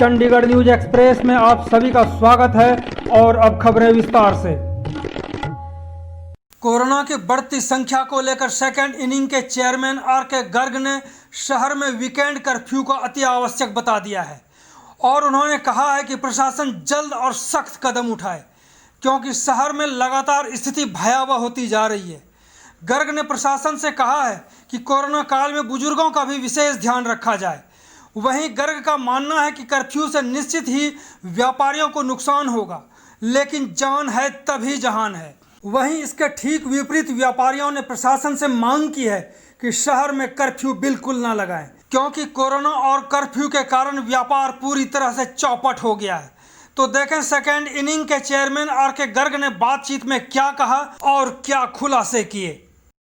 Chandigarh news express में आप सभी का स्वागत है और अब खबरें विस्तार से। कोरोना की बढ़ती संख्या को लेकर सेकेंड इनिंग के चेयरमैन आर.के. गर्ग ने शहर में वीकेंड कर्फ्यू को अति आवश्यक बता दिया है और उन्होंने कहा है कि प्रशासन जल्द और सख्त कदम उठाए क्योंकि शहर में लगातार स्थिति भयावह होती जा रही है। गर्ग ने प्रशासन से कहा है कि कोरोना काल में बुजुर्गों का भी विशेष ध्यान रखा जाए। वहीं गर्ग का मानना है कि कर्फ्यू से निश्चित ही व्यापारियों को नुकसान होगा, लेकिन जान है तभी जहान है। वहीं इसके ठीक विपरीत व्यापारियों ने प्रशासन से मांग की है कि शहर में कर्फ्यू बिल्कुल ना लगाएं, क्योंकि कोरोना और कर्फ्यू के कारण व्यापार पूरी तरह से चौपट हो गया है। तो देखें सेकेंड इनिंग के चेयरमैन आर.के. गर्ग ने बातचीत में क्या कहा और क्या खुलासे किए।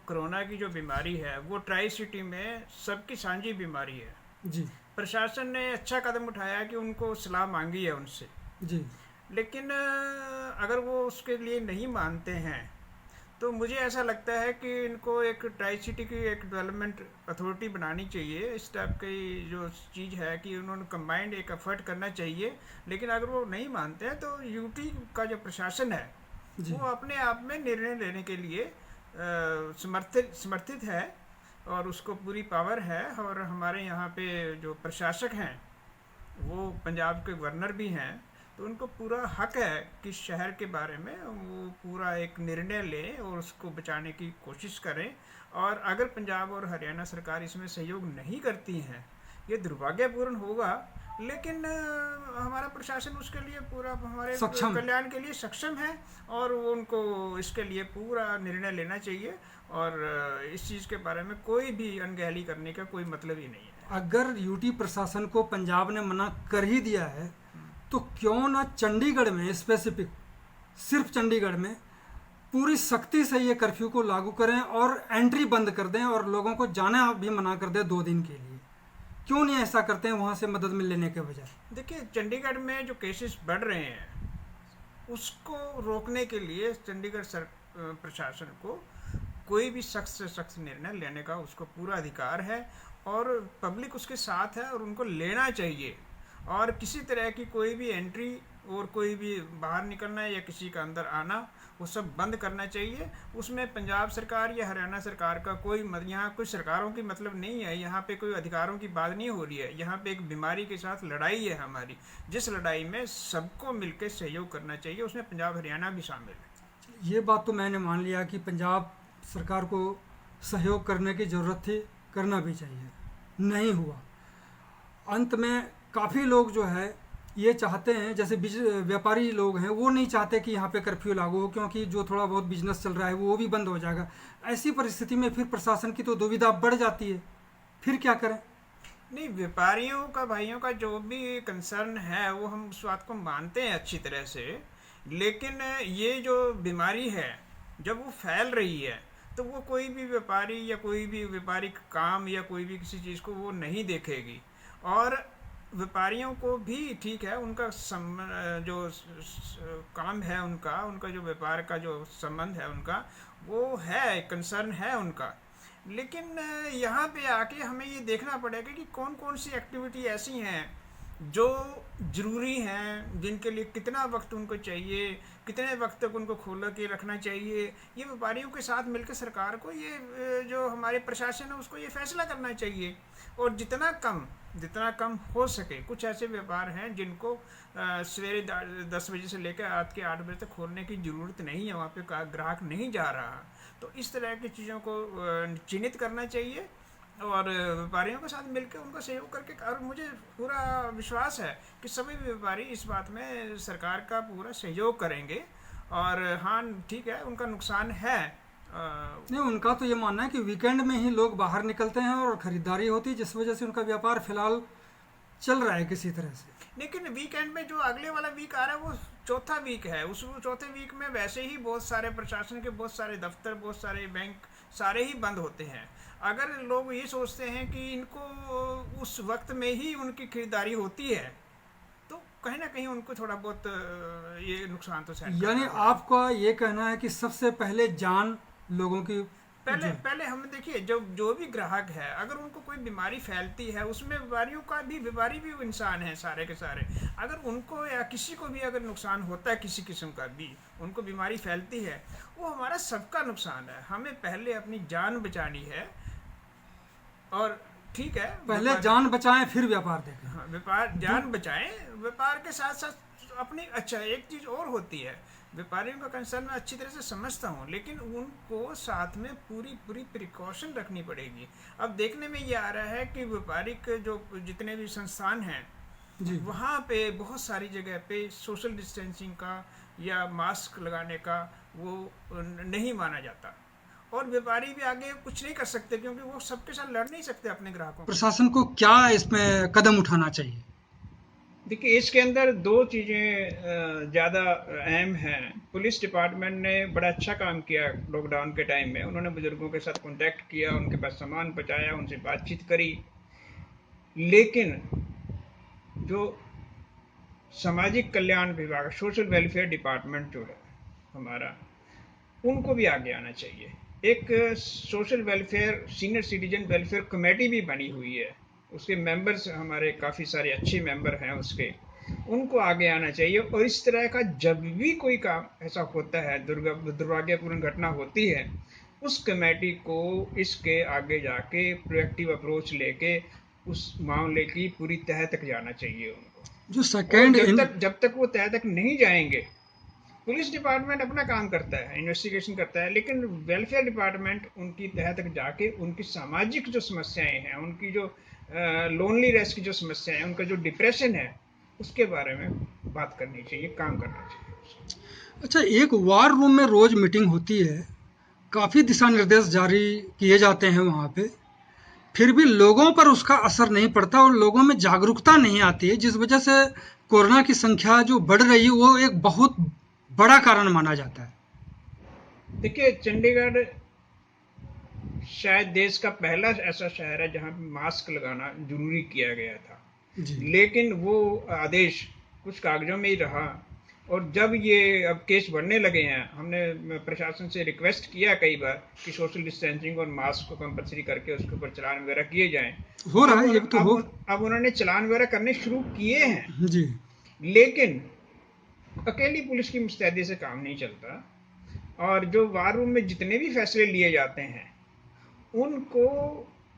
कोरोना की जो बीमारी है वो ट्राई सिटी में सबकी साझी बीमारी है जी प्रशासन ने अच्छा कदम उठाया कि उनको सलाह मांगी है उनसे, जी लेकिन अगर वो उसके लिए नहीं मानते हैं तो मुझे ऐसा लगता है कि इनको एक ट्राई सिटी की एक डेवलपमेंट अथॉरिटी बनानी चाहिए। इस टाइप की जो चीज़ है कि उन्होंने कंबाइंड एक एफर्ट करना चाहिए, लेकिन अगर वो नहीं मानते हैं तो यूटी का जो प्रशासन है वो अपने आप में निर्णय लेने के लिए समर्थित है और उसको पूरी पावर है। और हमारे यहाँ पे जो प्रशासक हैं वो पंजाब के गवर्नर भी हैं, तो उनको पूरा हक है कि शहर के बारे में वो पूरा एक निर्णय लें और उसको बचाने की कोशिश करें। और अगर पंजाब और हरियाणा सरकार इसमें सहयोग नहीं करती हैं, ये दुर्भाग्यपूर्ण होगा, लेकिन हमारा प्रशासन उसके लिए पूरा हमारे कल्याण के लिए सक्षम है और उनको इसके लिए पूरा निर्णय लेना चाहिए और इस चीज़ के बारे में कोई भी अनगहली करने का कोई मतलब ही नहीं है। अगर यूटी प्रशासन को पंजाब ने मना कर ही दिया है तो क्यों ना चंडीगढ़ में स्पेसिफिक सिर्फ चंडीगढ़ में पूरी सख्ती से ये कर्फ्यू को लागू करें और एंट्री बंद कर दें और लोगों को जाना भी मना कर दें 2 दिन के लिए। क्यों नहीं ऐसा करते हैं वहाँ से मदद मिल लेने के बजाय? देखिए, चंडीगढ़ में जो केसेस बढ़ रहे हैं उसको रोकने के लिए चंडीगढ़ प्रशासन को कोई भी सख्त से सख्त निर्णय लेने का उसको पूरा अधिकार है और पब्लिक उसके साथ है और उनको लेना चाहिए। और किसी तरह की कोई भी एंट्री और कोई भी बाहर निकलना या किसी का अंदर आना वो सब बंद करना चाहिए। उसमें पंजाब सरकार या हरियाणा सरकार का कोई यहाँ कोई सरकारों की मतलब नहीं है, यहाँ पे कोई अधिकारों की बात नहीं हो रही है। यहाँ पे एक बीमारी के साथ लड़ाई है हमारी, जिस लड़ाई में सबको मिलकर सहयोग करना चाहिए, उसमें पंजाब हरियाणा भी शामिल है। ये बात तो मैंने मान लिया कि पंजाब सरकार को सहयोग करने की ज़रूरत थी, करना भी चाहिए, नहीं हुआ। अंत में काफ़ी लोग जो है ये चाहते हैं, जैसे व्यापारी लोग हैं वो नहीं चाहते कि यहाँ पे कर्फ्यू लागू हो, क्योंकि जो थोड़ा बहुत बिजनेस चल रहा है वो भी बंद हो जाएगा। ऐसी परिस्थिति में फिर प्रशासन की तो दुविधा बढ़ जाती है, फिर क्या करें? नहीं, व्यापारियों का भाइयों का जो भी कंसर्न है वो हम उस बात को मानते हैं अच्छी तरह से, लेकिन ये जो बीमारी है जब वो फैल रही है तो वो कोई भी व्यापारी या कोई भी व्यापारिक काम या कोई भी किसी चीज़ को वो नहीं देखेगी। और व्यापारियों को भी ठीक है, उनका जो काम है उनका जो व्यापार का जो संबंध है उनका वो है, कंसर्न है उनका, लेकिन यहाँ पे आके हमें ये देखना पड़ेगा कि कौन कौन सी एक्टिविटी ऐसी हैं जो ज़रूरी हैं, जिनके लिए कितना वक्त उनको चाहिए, कितने वक्त तक उनको खोल के रखना चाहिए। ये व्यापारियों के साथ मिलकर सरकार को ये जो हमारे प्रशासन है उसको ये फैसला करना चाहिए। और जितना कम हो सके, कुछ ऐसे व्यापार हैं जिनको सवेरे 10 बजे से लेकर रात के 8 बजे तक खोलने की ज़रूरत नहीं है, वहाँ पे ग्राहक नहीं जा रहा, तो इस तरह की चीज़ों को चिन्हित करना चाहिए और व्यापारियों के साथ मिलकर उनको सहयोग करके। और मुझे पूरा विश्वास है कि सभी व्यापारी इस बात में सरकार का पूरा सहयोग करेंगे। और हाँ ठीक है, उनका नुकसान है, नहीं, उनका तो ये मानना है कि वीकेंड में ही लोग बाहर निकलते हैं और ख़रीदारी होती है, जिस वजह से उनका व्यापार फिलहाल चल रहा है किसी तरह से। लेकिन वीकेंड में जो अगले वाला वीक आ रहा है वो चौथा वीक है, उस चौथे वीक में वैसे ही बहुत सारे प्रशासन के बहुत सारे दफ्तर, बहुत सारे बैंक सारे ही बंद होते हैं। अगर लोग ये सोचते हैं कि इनको उस वक्त में ही उनकी खरीदारी होती है तो कहीं ना कहीं उनको थोड़ा बहुत ये नुकसान तो सहन। यानी आपका ये कहना है कि सबसे पहले जान लोगों की पहले पहले हमें देखिए, जो भी ग्राहक है, अगर उनको कोई बीमारी फैलती है, उसमें व्यापारी भी इंसान है सारे के सारे। अगर उनको या किसी को भी अगर नुकसान होता है किसी किस्म का भी, उनको बीमारी फैलती है, वो हमारा सबका नुकसान है। हमें पहले अपनी जान बचानी है। और ठीक है, पहले जान बचाएं फिर व्यापार देखें। हाँ, जान बचाएं, व्यापार के साथ साथ अपनी। अच्छा, एक चीज़ और होती है, व्यापारियों का कंसर्न मैं अच्छी तरह से समझता हूँ, लेकिन उनको साथ में पूरी पूरी प्रिकॉशन रखनी पड़ेगी। अब देखने में ये आ रहा है कि व्यापारिक जो जितने भी संस्थान हैं जी, वहाँ पे बहुत सारी जगह पे सोशल डिस्टेंसिंग का या मास्क लगाने का वो नहीं माना जाता, और व्यापारी भी आगे कुछ नहीं कर सकते, क्योंकि वो सबके साथ लड़ नहीं सकते अपने ग्राहकों को। प्रशासन को क्या इसमें कदम उठाना चाहिए? देखिए, इसके अंदर दो चीज़ें ज़्यादा अहम हैं। पुलिस डिपार्टमेंट ने बड़ा अच्छा काम किया लॉकडाउन के टाइम में। उन्होंने बुजुर्गों के साथ कांटेक्ट किया, उनके पास सामान पहुंचाया, उनसे बातचीत करी। लेकिन जो सामाजिक कल्याण विभाग, सोशल वेलफेयर डिपार्टमेंट जो है हमारा, उनको भी आगे आना चाहिए। एक social welfare senior citizen welfare committee भी बनी हुई है, उसके मेंबर्स हमारे काफ़ी सारे अच्छे मेंबर हैं उसके। उनको आगे आना चाहिए, और इस तरह का जब भी कोई काम ऐसा होता है, दुर्भाग्यपूर्ण घटना होती है, उस कमेटी को इसके आगे जाके प्रोएक्टिव अप्रोच लेके उस मामले की पूरी तह तक जाना चाहिए उनको। जो और सेकेंड जब तक वो तह तक नहीं जाएंगे, पुलिस डिपार्टमेंट अपना काम करता है, इन्वेस्टिगेशन करता है, लेकिन वेलफेयर डिपार्टमेंट उनकी तह तक जाके उनकी सामाजिक जो समस्याएं हैं, उनकी जो लोनलीनेस की जो समस्याएं हैं, उनका जो डिप्रेशन है, उसके बारे में बात करनी चाहिए, काम करना चाहिए। अच्छा, एक वार रूम में रोज मीटिंग होती है, काफ़ी दिशा निर्देश जारी किए जाते हैं वहाँ पे, फिर भी लोगों पर उसका असर नहीं पड़ता और लोगों में जागरूकता नहीं आती है, जिस वजह से कोरोना की संख्या जो बढ़ रही है वो एक बहुत बड़ा कारण माना जाता है। देखिए, चंडीगढ़ शायद देश का पहला ऐसा शहर है जहां पे मास्क लगाना जरूरी किया गया था, जी, लेकिन वो आदेश कुछ कागजों में ही रहा। और जब ये अब केस बढ़ने लगे हैं, हमने प्रशासन से रिक्वेस्ट किया कई बार कि सोशल डिस्टेंसिंग और मास्क को कंपलसरी करके उसके ऊपर चालान वगैरह किए जाएं। हो रहा अब है ये तो हो। अब उन्होंने चालान वगैरह करने शुरू किए हैं, जी, लेकिन अकेली पुलिस की मुस्तैदी से काम नहीं चलता। और जो वार रूम में जितने भी फैसले लिए जाते हैं, उनको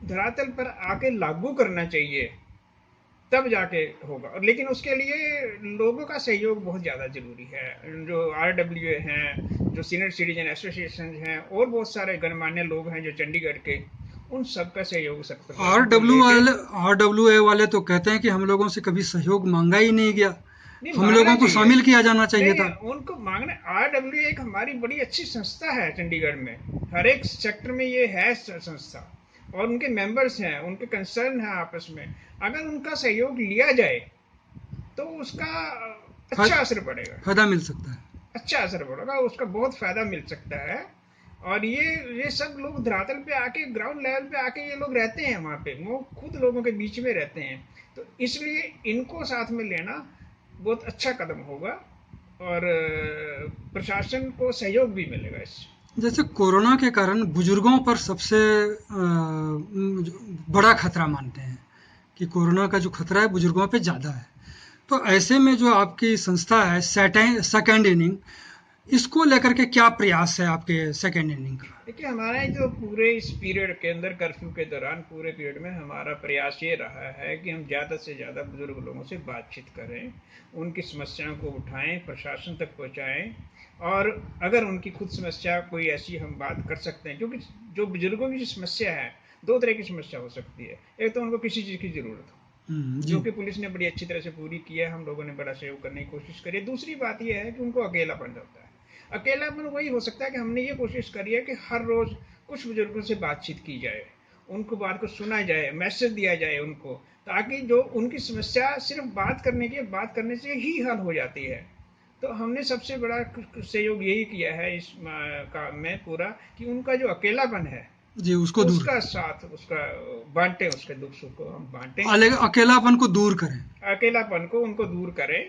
धरातल पर आके लागू करना चाहिए, तब जाके होगा। और लेकिन उसके लिए लोगों का सहयोग बहुत ज़्यादा जरूरी है। जो RWA हैं, जो सीनियर सिटीजन एसोसिएशन हैं, और बहुत सारे गणमान्य लोग हैं जो चंडीगढ़ के, उन सबका सहयोग सकते RWA वाले तो कहते हैं कि हम लोगों से कभी सहयोग मांगा ही नहीं गया, नहीं, हम मांगना लोगों को चाहिए। शामिल किया जाना चाहिए नहीं, था। उनको मांगना। RWA एक हमारी बड़ी अच्छी संस्था है चंडीगढ़ में, हर एक सेक्टर में ये है संस्था, और उनके मेंबर्स हैं, उनके कंसर्न है आपस में। अगर उनका सहयोग लिया जाए तो उसका अच्छा असर पड़ेगा, फायदा मिल सकता है। अच्छा असर पड़ेगा, उसका बहुत फायदा मिल सकता है। और ये सब लोग धरातल पे आके, ग्राउंड लेवल पे आके ये लोग रहते हैं वहाँ पे, वो खुद लोगों के बीच में रहते हैं, तो इसलिए इनको साथ में लेना बहुत अच्छा कदम होगा, और प्रशासन को सहयोग भी मिलेगा इससे। जैसे कोरोना के कारण बुजुर्गों पर सबसे बड़ा खतरा मानते हैं कि कोरोना का जो खतरा है बुजुर्गों पे ज़्यादा है, तो ऐसे में जो आपकी संस्था है सेकेंड इनिंग, इसको लेकर के क्या प्रयास है आपके सेकेंड इनिंग का? देखिए, हमारा जो पूरे इस पीरियड के अंदर, कर्फ्यू के दौरान पूरे पीरियड में हमारा प्रयास ये रहा है कि हम ज़्यादा से ज़्यादा बुजुर्ग लोगों से बातचीत करें, उनकी समस्याओं को उठाएं, प्रशासन तक पहुंचाएं। और अगर उनकी खुद समस्या कोई ऐसी हम बात कर सकते हैं, क्योंकि जो बुजुर्गों की जो समस्या है, दो तरह की समस्या हो सकती है। एक तो उनको किसी चीज़ की ज़रूरत हो, जी, जो कि पुलिस ने बड़ी अच्छी तरह से पूरी की है, हम लोगों ने बड़ा सहयोग करने की कोशिश करी है। दूसरी बात यह है कि उनको अकेलापन होता है। अकेलापन वही हो सकता है कि हमने ये कोशिश करी है कि हर रोज कुछ बुजुर्गों से बातचीत की जाए, उनको बात को सुना जाए, मैसेज दिया जाए उनको, ताकि जो उनकी समस्या सिर्फ बात करने से ही हल हो जाती है। तो हमने सबसे बड़ा सहयोग यही किया है इस काम में पूरा, कि उनका जो अकेलापन है जी, उसको दूर, उसका साथ, उसका बांटे, उसके दुख सुख को हम बांटें, अकेलापन को दूर करें। अकेलापन को उनको दूर करें।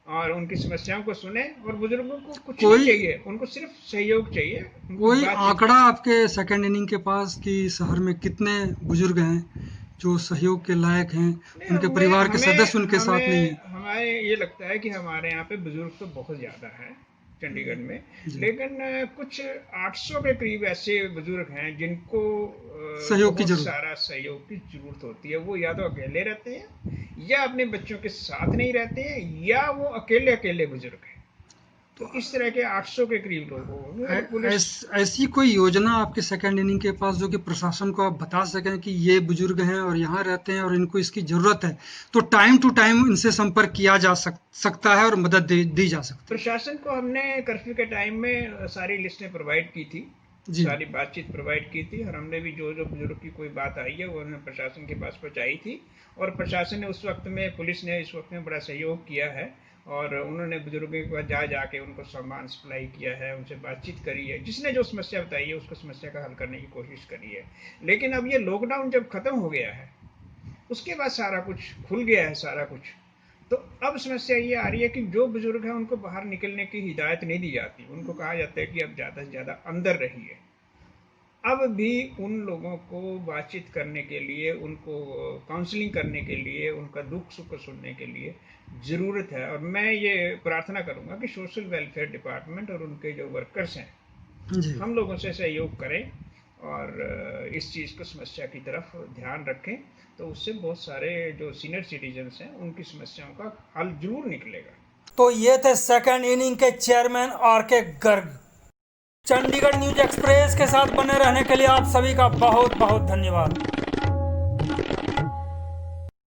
और उनकी समस्याओं को सुने। और बुजुर्गों को कुछ कोई- नहीं चाहिए, उनको सिर्फ सहयोग चाहिए। उनको कोई बातचीत- आंकड़ा आपके सेकंड इनिंग के पास कि शहर में कितने बुजुर्ग हैं जो सहयोग के लायक हैं, नहीं, उनके हमें- परिवार के हमें- सदस्य उनके साथ हमें- नहीं हैं? हमारे ये लगता है कि हमारे यहाँ पे बुजुर्ग तो बहुत ज्यादा है चंडीगढ़ में, जी। लेकिन कुछ 800 के करीब ऐसे बुजुर्ग हैं जिनको सहयोग की बहुत जरूरत। सारा सहयोग की जरूरत होती है। वो या तो अकेले रहते हैं, या अपने बच्चों के साथ नहीं रहते हैं, या वो अकेले अकेले बुजुर्ग हैं। तो इस तरह के 800 के करीब लोग होंगे। और पुलिस ऐसी कोई योजना आपके सेकंड इनिंग के पास जो कि प्रशासन को आप बता सकें कि ये बुजुर्ग हैं और यहाँ रहते हैं और इनको इसकी जरूरत है, तो टाइम टू टाइम इनसे संपर्क किया जा सकता है और मदद दी जा सकती प्रशासन को हमने कर्फ्यू के टाइम में सारी लिस्टें प्रोवाइड की थी, जी। सारी बातचीत प्रोवाइड की थी, और हमने भी जो जो बुजुर्ग की कोई बात आई है वो हमने प्रशासन के पास पहुंचाई थी। और प्रशासन ने उस वक्त में, पुलिस ने इस वक्त में बड़ा सहयोग किया है, और उन्होंने बुजुर्गों के पास जाके उनको सामान सप्लाई किया है, उनसे बातचीत करी है, जिसने जो समस्या बताई है उसको समस्या का हल करने की कोशिश करी है। लेकिन अब ये लॉकडाउन जब खत्म हो गया है, उसके बाद सारा कुछ खुल गया है, सारा कुछ, तो अब समस्या ये आ रही है कि जो बुजुर्ग हैं उनको बाहर निकलने की हिदायत नहीं दी जाती। उनको कहा जाता है कि अब ज़्यादा से ज़्यादा अंदर रहिए। अब भी उन लोगों को बातचीत करने के लिए, उनको काउंसलिंग करने के लिए, उनका दुख सुख को सुनने के लिए ज़रूरत है। और मैं ये प्रार्थना करूँगा कि सोशल वेलफेयर डिपार्टमेंट और उनके जो वर्कर्स हैं, जी। हम लोगों से सहयोग करें और इस चीज़ को, समस्या की तरफ ध्यान रखें, तो उससे बहुत सारे जो सीनियर सिटीजन्स हैं उनकी समस्याओं का हल जरूर निकलेगा। तो ये थे सेकंड इनिंग के chairman R K. Garg. Chandigarh news express के साथ बने रहने के लिए आप सभी का बहुत बहुत धन्यवाद।